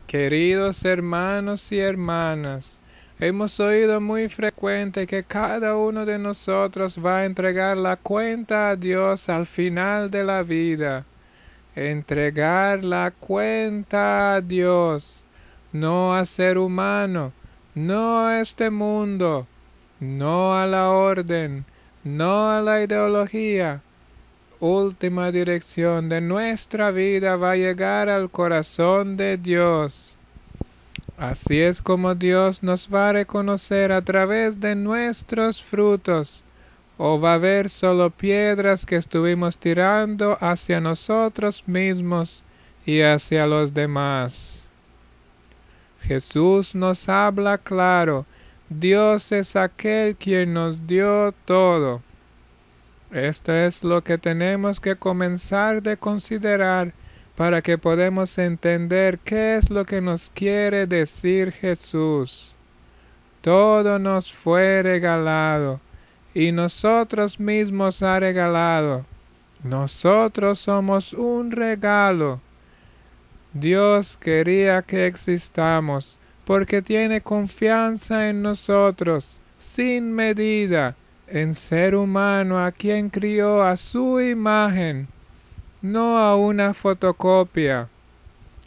Queridos hermanos y hermanas, hemos oído muy frecuente que cada uno de nosotros va a entregar la cuenta a Dios al final de la vida. Entregar la cuenta a Dios, no a ser humano, no a este mundo, no a la orden, no a la ideología. Última dirección de nuestra vida va a llegar al corazón de Dios. Así es como Dios nos va a reconocer a través de nuestros frutos. ¿O va a haber solo piedras que estuvimos tirando hacia nosotros mismos y hacia los demás? Jesús nos habla claro. Dios es aquel quien nos dio todo. Esto es lo que tenemos que comenzar de considerar para que podamos entender qué es lo que nos quiere decir Jesús. Todo nos fue regalado y nosotros mismos ha regalado. Nosotros somos un regalo. Dios quería que existamos porque tiene confianza en nosotros, sin medida, en ser humano a quien crió a su imagen, no a una fotocopia,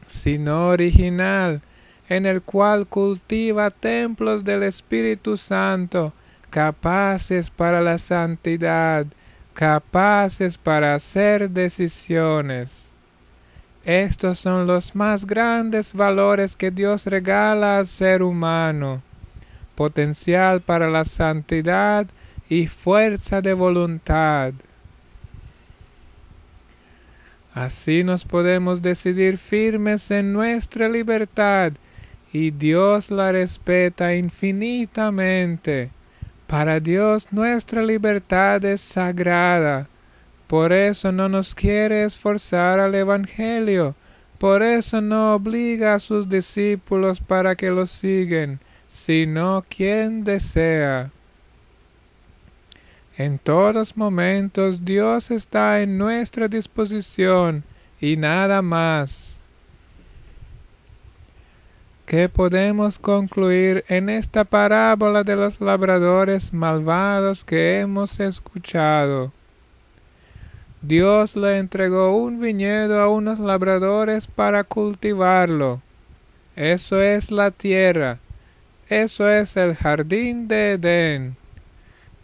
sino original, en el cual cultiva templos del Espíritu Santo, capaces para la santidad, capaces para hacer decisiones. Estos son los más grandes valores que Dios regala al ser humano: potencial para la santidad y fuerza de voluntad. Así nos podemos decidir firmes en nuestra libertad y Dios la respeta infinitamente. Para Dios nuestra libertad es sagrada. Por eso no nos quiere esforzar al Evangelio. Por eso no obliga a sus discípulos para que lo sigan, sino quien desea. En todos momentos Dios está en nuestra disposición y nada más. ¿Qué podemos concluir en esta parábola de los labradores malvados que hemos escuchado? Dios le entregó un viñedo a unos labradores para cultivarlo. Eso es la tierra. Eso es el jardín de Edén.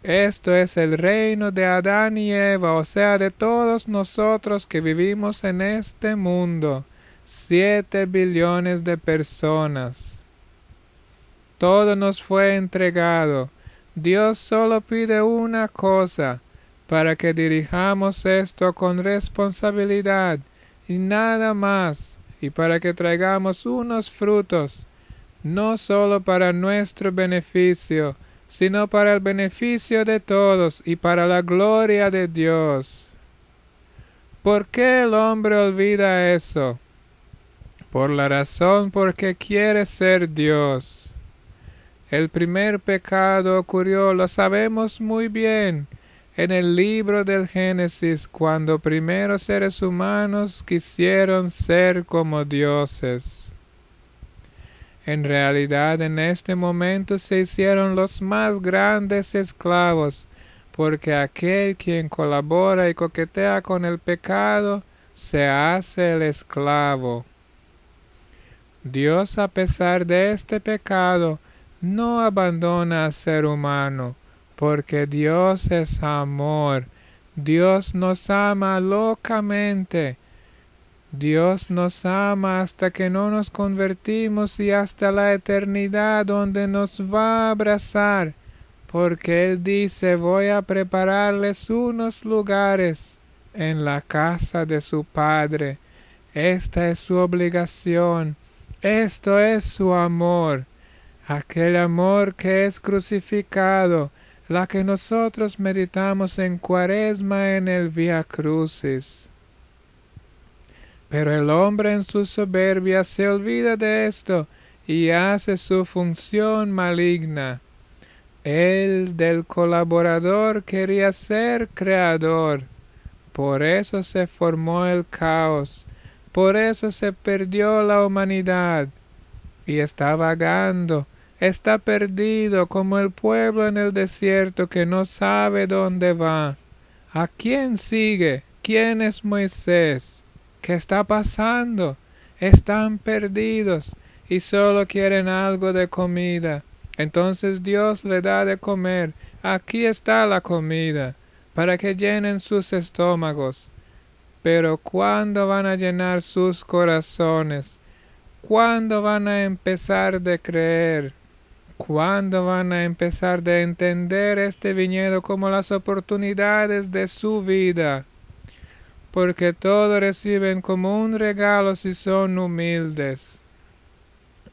Esto es el reino de Adán y Eva, o sea, de todos nosotros que vivimos en este mundo. 7 billones de personas. Todo nos fue entregado. Dios solo pide una cosa: para que dirijamos esto con responsabilidad y nada más, y para que traigamos unos frutos, no solo para nuestro beneficio, sino para el beneficio de todos y para la gloria de Dios. ¿Por qué el hombre olvida eso? Por la razón porque quiere ser Dios. El primer pecado ocurrió, lo sabemos muy bien, en el libro del Génesis, cuando primeros seres humanos quisieron ser como dioses. En realidad, en este momento se hicieron los más grandes esclavos, porque aquel quien colabora y coquetea con el pecado se hace el esclavo. Dios, a pesar de este pecado, no abandona al ser humano, porque Dios es amor. Dios nos ama locamente. Dios nos ama hasta que no nos convertimos y hasta la eternidad, donde nos va a abrazar, porque Él dice: voy a prepararles unos lugares en la casa de su Padre. Esta es su obligación. Esto es su amor. Aquel amor que es crucificado, la que nosotros meditamos en Cuaresma en el Vía Crucis. Pero el hombre en su soberbia se olvida de esto y hace su función maligna. Él del colaborador quería ser creador. Por eso se formó el caos. Por eso se perdió la humanidad. y está vagando, está perdido como el pueblo en el desierto que no sabe dónde va. ¿A quién sigue? ¿Quién es Moisés? ¿Qué está pasando? Están perdidos y solo quieren algo de comida. Entonces Dios le da de comer. Aquí está la comida, para que llenen sus estómagos. Pero ¿cuándo van a llenar sus corazones? ¿Cuándo van a empezar de creer? ¿Cuándo van a empezar de entender este viñedo como las oportunidades de su vida? Porque todo reciben como un regalo si son humildes.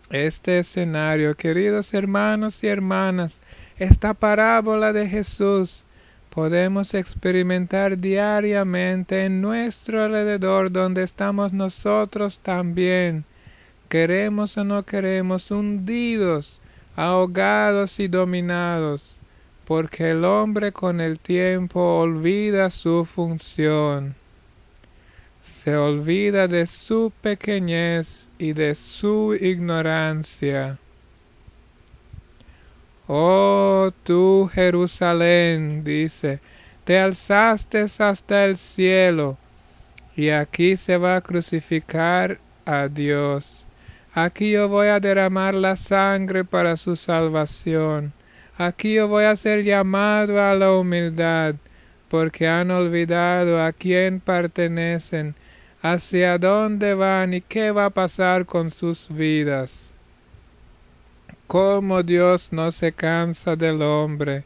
Este escenario, queridos hermanos y hermanas, esta parábola de Jesús, podemos experimentar diariamente en nuestro alrededor donde estamos nosotros también. Queremos o no queremos, hundidos, ahogados y dominados, porque el hombre con el tiempo olvida su función. Se olvida de su pequeñez y de su ignorancia. Oh tú Jerusalén, dice, te alzaste hasta el cielo, y aquí se va a crucificar a Dios. Aquí yo voy a derramar la sangre para su salvación. Aquí yo voy a ser llamado a la humildad, porque han olvidado a quién pertenecen, hacia dónde van y qué va a pasar con sus vidas. Cómo Dios no se cansa del hombre.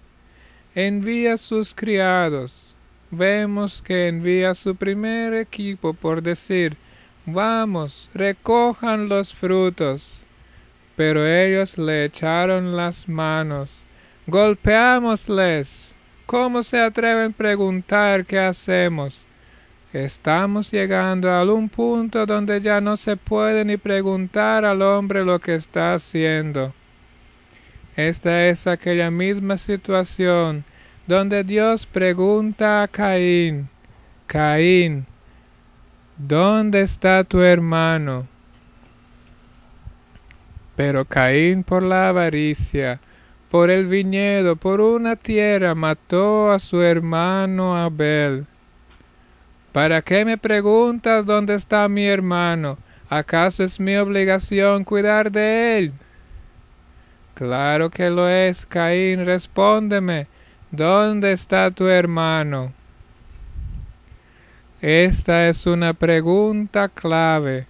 Envía sus criados. Vemos que envía su primer equipo por decir, vamos, recojan los frutos. Pero ellos le echaron las manos. Golpeámosles. ¿Cómo se atreven a preguntar qué hacemos? Estamos llegando a un punto donde ya no se puede ni preguntar al hombre lo que está haciendo. Esta es aquella misma situación donde Dios pregunta a Caín, Caín, ¿dónde está tu hermano? Pero Caín por la avaricia, por el viñedo, por una tierra, mató a su hermano Abel. ¿Para qué me preguntas dónde está mi hermano? ¿Acaso es mi obligación cuidar de él? Claro que lo es, Caín, respóndeme, ¿dónde está tu hermano? Esta es una pregunta clave.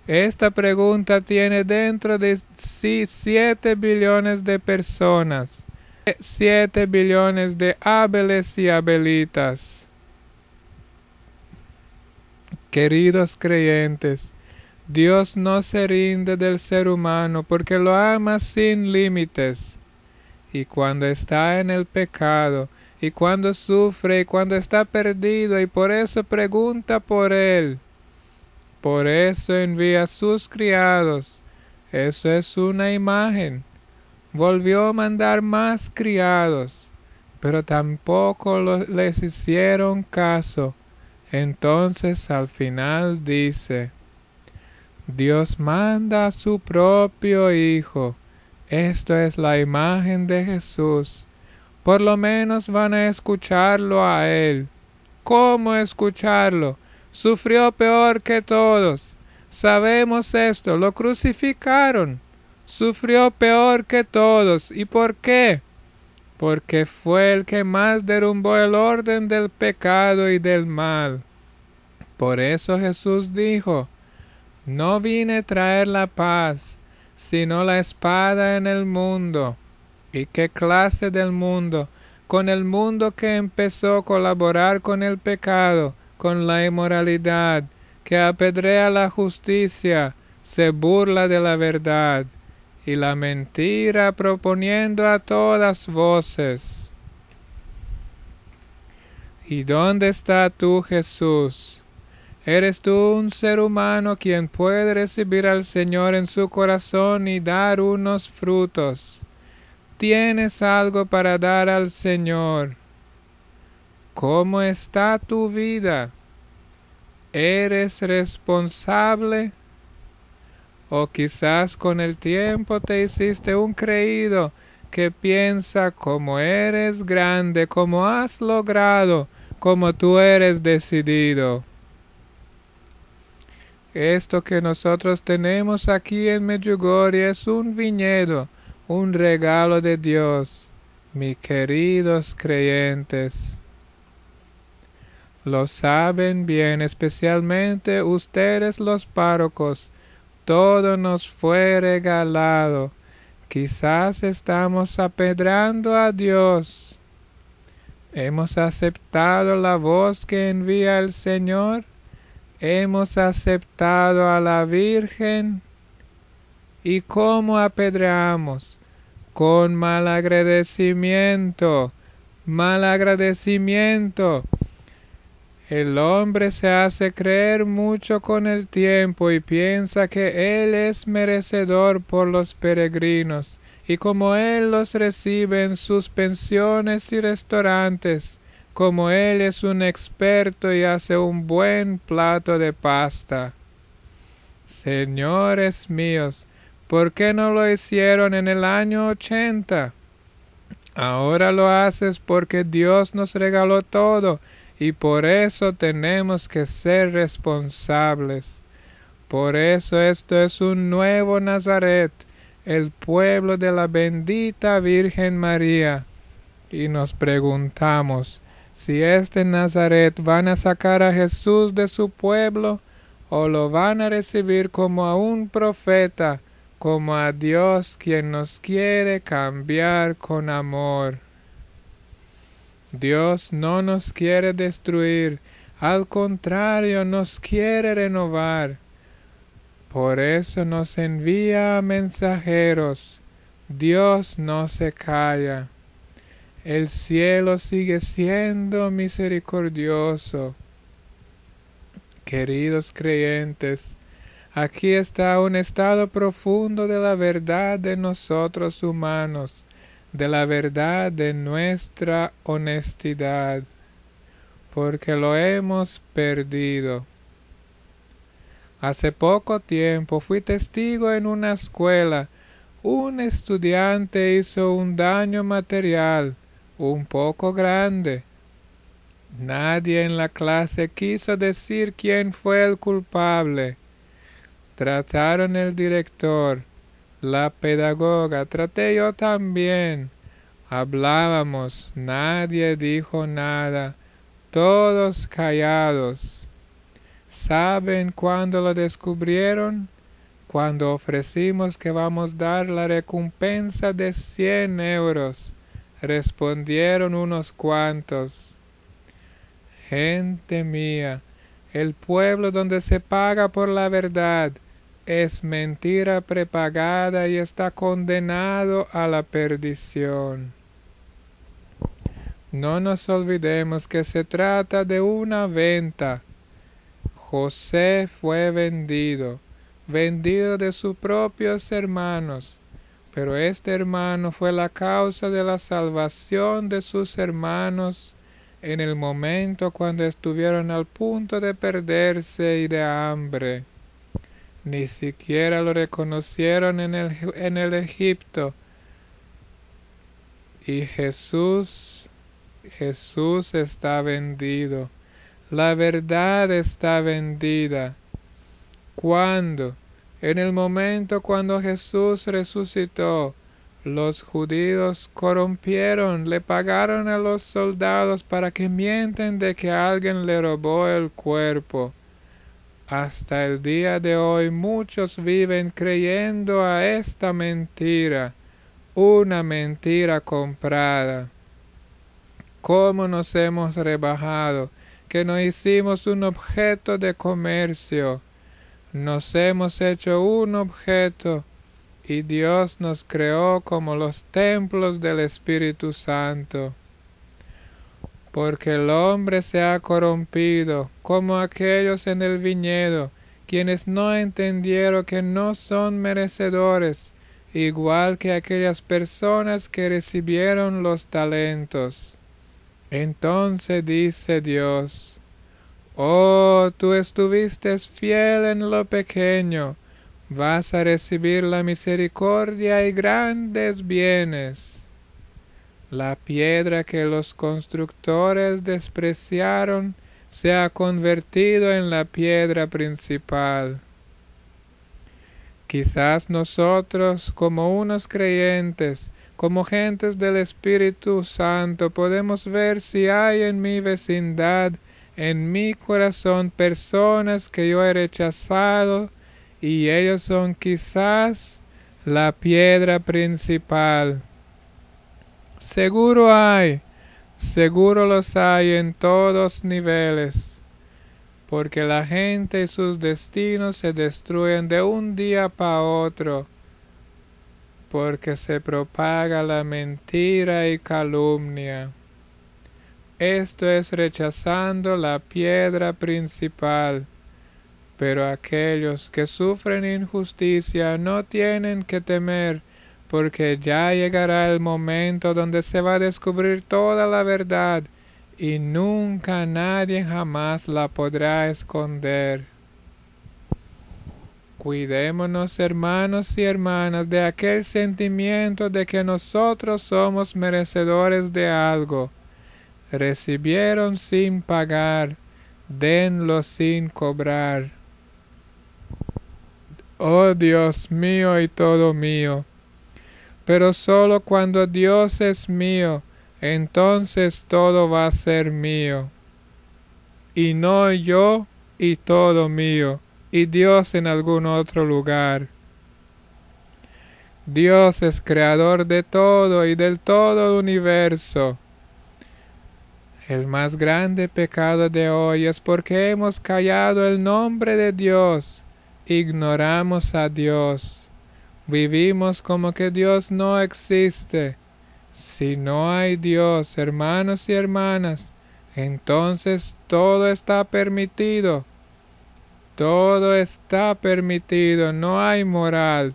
Esta pregunta tiene dentro de sí 7 billones de personas, 7 billones de Abeles y Abelitas. Queridos creyentes, Dios no se rinde del ser humano porque lo ama sin límites. Y cuando está en el pecado, y cuando sufre, y cuando está perdido, y por eso pregunta por él. Por eso envía a sus criados. Eso es una imagen. Volvió a mandar más criados, pero tampoco les hicieron caso. Entonces al final dice, Dios manda a su propio Hijo. Esto es la imagen de Jesús. Por lo menos van a escucharlo a Él. ¿Cómo escucharlo? Sufrió peor que todos. Sabemos esto, lo crucificaron. Sufrió peor que todos. ¿Y por qué? Porque fue el que más derrumbó el orden del pecado y del mal. Por eso Jesús dijo, no vine a traer la paz, sino la espada en el mundo. ¿Y qué clase del mundo? Con el mundo que empezó a colaborar con el pecado, con la inmoralidad, que apedrea la justicia, se burla de la verdad, y la mentira proponiendo a todas voces. ¿Y dónde está tú, Jesús? ¿Eres tú un ser humano quien puede recibir al Señor en su corazón y dar unos frutos? ¿Tienes algo para dar al Señor? ¿Cómo está tu vida? ¿Eres responsable? O quizás con el tiempo te hiciste un creído que piensa como eres grande, como has logrado, como tú eres decidido. Esto que nosotros tenemos aquí en Medjugorje es un viñedo, un regalo de Dios, mis queridos creyentes. Lo saben bien, especialmente ustedes los párrocos. Todo nos fue regalado. Quizás estamos apedrando a Dios. ¿Hemos aceptado la voz que envía el Señor? ¿Hemos aceptado a la Virgen? ¿Y cómo apedreamos? Con malagradecimiento. Malagradecimiento. El hombre se hace creer mucho con el tiempo y piensa que él es merecedor por los peregrinos, y como él los recibe en sus pensiones y restaurantes, como él es un experto y hace un buen plato de pasta. Señores míos, ¿por qué no lo hicieron en el año 80? Ahora lo haces porque Dios nos regaló todo y por eso tenemos que ser responsables. Por eso esto es un nuevo Nazaret, el pueblo de la bendita Virgen María. Y nos preguntamos, si este Nazaret van a sacar a Jesús de su pueblo o lo van a recibir como a un profeta, como a Dios quien nos quiere cambiar con amor. Dios no nos quiere destruir, al contrario nos quiere renovar. Por eso nos envía mensajeros. Dios no se calla. El cielo sigue siendo misericordioso. Queridos creyentes, aquí está un estado profundo de la verdad de nosotros humanos, de la verdad de nuestra honestidad, porque lo hemos perdido. Hace poco tiempo fui testigo en una escuela. Un estudiante hizo un daño material un poco grande. Nadie en la clase quiso decir quién fue el culpable. Trataron el director, la pedagoga, traté yo también. Hablábamos, nadie dijo nada, todos callados. ¿Saben cuándo lo descubrieron? Cuando ofrecimos que vamos a dar la recompensa de 100 euros. Respondieron unos cuantos. Gente mía, el pueblo donde se paga por la verdad es mentira prepagada y está condenado a la perdición. No nos olvidemos que se trata de una venta. José fue vendido de sus propios hermanos, pero este hermano fue la causa de la salvación de sus hermanos en el momento cuando estuvieron al punto de perderse y de hambre. Ni siquiera lo reconocieron en el Egipto. Y Jesús está vendido. La verdad está vendida. ¿Cuándo? En el momento cuando Jesús resucitó, los judíos corrompieron, le pagaron a los soldados para que mienten de que alguien le robó el cuerpo. Hasta el día de hoy muchos viven creyendo a esta mentira, una mentira comprada. ¿Cómo nos hemos rebajado? Que nos hicimos un objeto de comercio. Nos hemos hecho un objeto y Dios nos creó como los templos del Espíritu Santo. Porque el hombre se ha corrompido como aquellos en el viñedo, quienes no entendieron que no son merecedores, igual que aquellas personas que recibieron los talentos. Entonces dice Dios: oh, tú estuviste fiel en lo pequeño, vas a recibir la misericordia y grandes bienes. La piedra que los constructores despreciaron se ha convertido en la piedra principal. Quizás nosotros, como unos creyentes, como gentes del Espíritu Santo, podemos ver si hay en mi vecindad, en mi corazón, personas que yo he rechazado, y ellos son quizás la piedra principal. Seguro los hay en todos niveles, porque la gente y sus destinos se destruyen de un día para otro, porque se propaga la mentira y calumnia. Esto es rechazando la piedra principal. Pero aquellos que sufren injusticia no tienen que temer, porque ya llegará el momento donde se va a descubrir toda la verdad, y nunca nadie jamás la podrá esconder. Cuidémonos, hermanos y hermanas, de aquel sentimiento de que nosotros somos merecedores de algo. Recibieron sin pagar, denlo sin cobrar. Oh Dios mío y todo mío. Pero solo cuando Dios es mío, entonces todo va a ser mío. Y no yo y todo mío, y Dios en algún otro lugar. Dios es creador de todo y del todo el universo. El más grande pecado de hoy es porque hemos callado el nombre de Dios. Ignoramos a Dios. Vivimos como que Dios no existe. Si no hay Dios, hermanos y hermanas, entonces todo está permitido. Todo está permitido. No hay moral,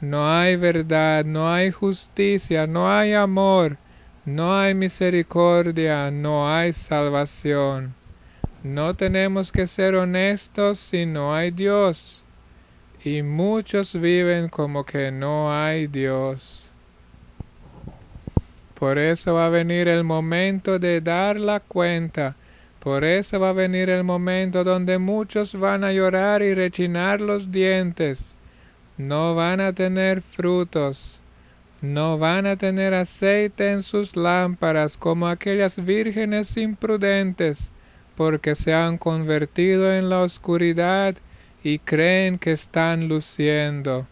no hay verdad, no hay justicia, no hay amor, no hay misericordia, no hay salvación. No tenemos que ser honestos si no hay Dios. Y muchos viven como que no hay Dios. Por eso va a venir el momento de dar la cuenta. Por eso va a venir el momento donde muchos van a llorar y rechinar los dientes. No van a tener frutos. No van a tener aceite en sus lámparas como aquellas vírgenes imprudentes, porque se han convertido en la oscuridad y creen que están luciendo.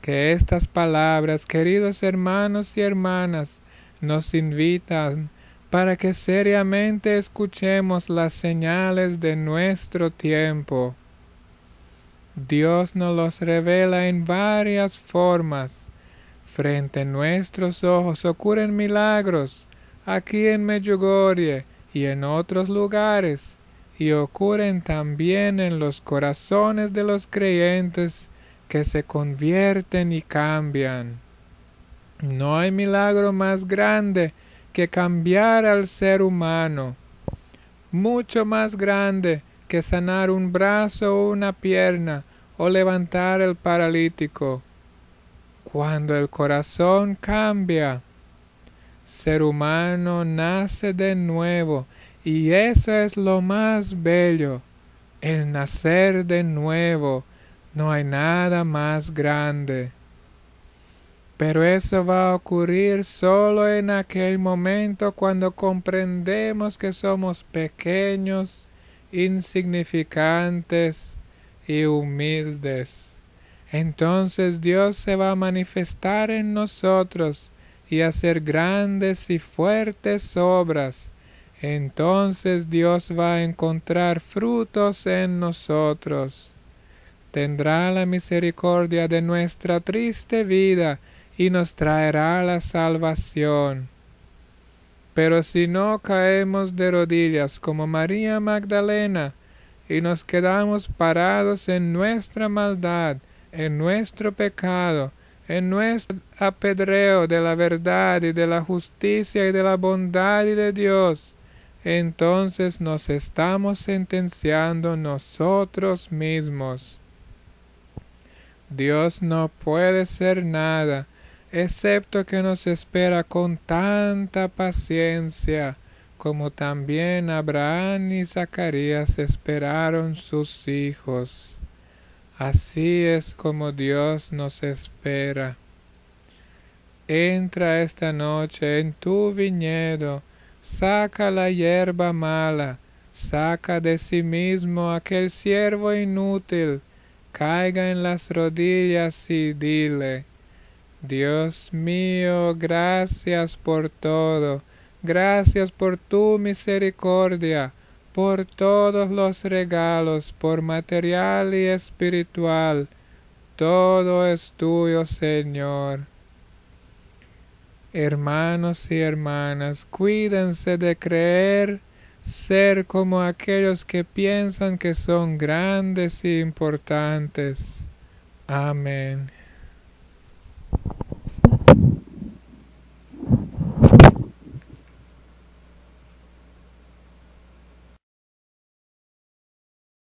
Que estas palabras, queridos hermanos y hermanas, nos invitan para que seriamente escuchemos las señales de nuestro tiempo. Dios nos los revela en varias formas. Frente a nuestros ojos ocurren milagros, aquí en Medjugorje y en otros lugares, y ocurren también en los corazones de los creyentes que se convierten y cambian. No hay milagro más grande que cambiar al ser humano, mucho más grande que sanar un brazo o una pierna o levantar el paralítico. Cuando el corazón cambia, ser humano nace de nuevo, y eso es lo más bello, el nacer de nuevo. No hay nada más grande. Pero eso va a ocurrir solo en aquel momento cuando comprendemos que somos pequeños, insignificantes y humildes. Entonces Dios se va a manifestar en nosotros y hacer grandes y fuertes obras. Entonces Dios va a encontrar frutos en nosotros. Tendrá la misericordia de nuestra triste vida y nos traerá la salvación. Pero si no caemos de rodillas como María Magdalena y nos quedamos parados en nuestra maldad, en nuestro pecado, en nuestro apedreo de la verdad y de la justicia y de la bondad y de Dios, entonces nos estamos sentenciando nosotros mismos. Dios no puede ser nada, excepto que nos espera con tanta paciencia, como también Abraham y Zacarías esperaron sus hijos. Así es como Dios nos espera. Entra esta noche en tu viñedo, saca la hierba mala, saca de sí mismo aquel siervo inútil, caiga en las rodillas y dile: Dios mío, gracias por todo, gracias por tu misericordia, por todos los regalos, por material y espiritual. Todo es tuyo, Señor. Hermanos y hermanas, cuídense de creer ser como aquellos que piensan que son grandes y importantes. Amén.